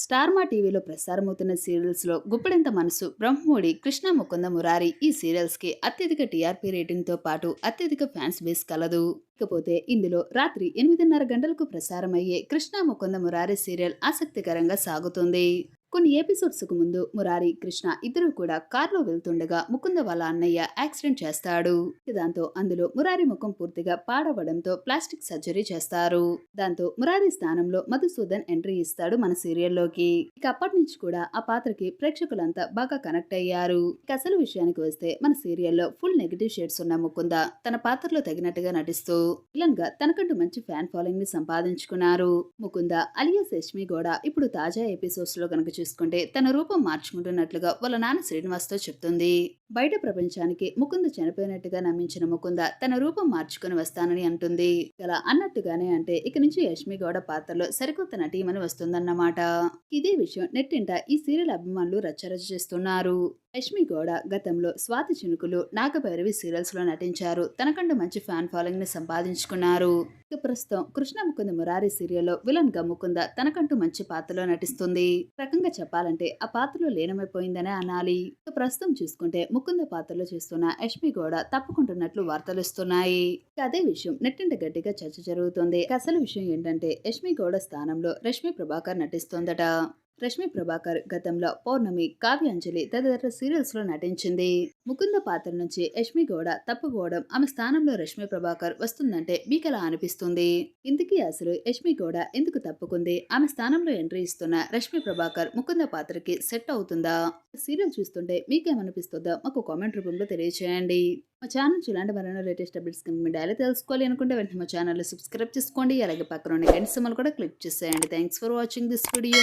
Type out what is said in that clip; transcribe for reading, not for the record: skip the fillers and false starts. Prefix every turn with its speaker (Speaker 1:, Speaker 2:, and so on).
Speaker 1: Star మా టీవీలో ప్రసారమవుతున్న సీరియల్స్లో గుప్పెడంత మనసు, బ్రహ్మముడి, కృష్ణ ముకుంద మురారి ఈ సీరియల్స్కి అత్యధిక టీఆర్పీ రేటింగ్తో పాటు అత్యధిక ఫ్యాన్స్ బేస్ కలదు. ఇకపోతే ఇందులో రాత్రి 8:30 గంటలకు ప్రసారమయ్యే కృష్ణ ముకుంద మురారి సీరియల్ ఆసక్తికరంగా సాగుతుంది. కొన్ని ఎపిసోడ్స్ కు ముందు మురారి, కృష్ణ ఇద్దరు కూడా కారులో వెళ్తుండగా ముకుంద వాళ్ళ అన్నయ్య యాక్సిడెంట్ చేస్తాడు. దాంతో అందులో మురారి ముఖం పూర్తిగా పాడవడంతో ప్లాస్టిక్ సర్జరీ చేస్తారు. దాంతో మురారి స్థానంలో మధుసూదన్ ఎంట్రీ ఇస్తాడు మన సీరియల్లోకి. ఇక అప్పటి నుంచి కూడా ఆ పాత్రకి ప్రేక్షకులంతా బాగా కనెక్ట్ అయ్యారు. ఇక అసలు విషయానికి వస్తే మన సీరియల్లో ఫుల్ నెగటివ్ షేడ్స్ ఉన్న ముకుంద తన పాత్రలో తగినట్టుగా నటిస్తూ విలన్ గా తనకంటూ మంచి ఫ్యాన్ ఫాలోయింగ్ ని సంపాదించుకున్నారు. ముకుంద అలియాస్ యష్మి కూడా ఇప్పుడు తాజా ఎపిసోడ్స్ లో కనుక చూసుకుంటే తన రూపం మార్చుకుంటున్నట్లుగా వాళ్ళ నాన్న శ్రీనివాస్ తో చెప్తుంది. బయట ప్రపంచానికి ముకుంద చనిపోయినట్టుగా నమ్మించిన ముకుంద తన రూపం మార్చుకుని వస్తానని అంటుంది. ఇలా అన్నట్టుగానే అంటే ఇక నుంచి యష్మి గౌడ పాత్రలో సరికొత్త నటీమని వస్తుందన్నమాట. ఇదే విషయం నెట్టింట ఈ సీరియల్ అభిమానులు రచ్చరచ్చ చేస్తున్నారు. యష్మి గౌడ గతంలో స్వాతి చినుకులు, నాగభైరవి సీరియల్స్ లో నటించారు. తనకంటూ మంచి ఫ్యాన్ ఫాలోయింగ్ ని సంపాదించుకున్నారు. ఇక ప్రస్తుతం కృష్ణ ముకుంద మురారి సీరియల్లో విలన్ గా ముకుంద తనకంటూ మంచి పాత్రలో నటిస్తుంది. రకంగా చెప్పాలంటే ఆ పాత్రలో లీనమైపోయిందనే అనాలి. ఇక ప్రస్తుతం చూసుకుంటే ముకుంద పాత్రలో చేస్తున్న యష్మి గౌడ తప్పుకుంటున్నట్లు వార్తలు వస్తున్నాయి. అదే విషయం నెట్టింట గట్టిగా చర్చ జరుగుతుంది. అసలు విషయం ఏంటంటే యష్మి గౌడ స్థానంలో రష్మి ప్రభాకర్ నటిస్తోందట. రష్మి ప్రభాకర్ గతంలో పౌర్ణమి, కావ్యాంజలి తదితర సీరియల్స్ లో నటించింది. ముకుంద పాత్ర నుంచి యష్మి గౌడ తప్పుకోవడం, ఆమె స్థానంలో రష్మి ప్రభాకర్ వస్తుందంటే మీకెలా అనిపిస్తుంది? ఇంతకీ అసలు యష్మి గౌడ ఎందుకు తప్పుకుంది? ఆమె స్థానంలో ఎంట్రీ ఇస్తున్న రష్మి ప్రభాకర్ ముకుంద పాత్రకి సెట్ అవుతుందా? సీరియల్ చూస్తుంటే మీకేమనిపిస్తుందో మాకు కామెంట్ రూపంలో తెలియజేయండి. మా ఛానల్ ఇలాంటి మరెన్నో లేటెస్ట్ అప్డేట్స్ కనుక మీ డైలీ తెలుసుకోవాలి అనుకుంటే వెంటనే మా ఛానల్ సబ్స్క్రైబ్ చేసుకోండి. అలాగే పక్కన ఉన్న గంట సింబల్ కూడా క్లిక్ చేసేయండి. Thanks for watching this video.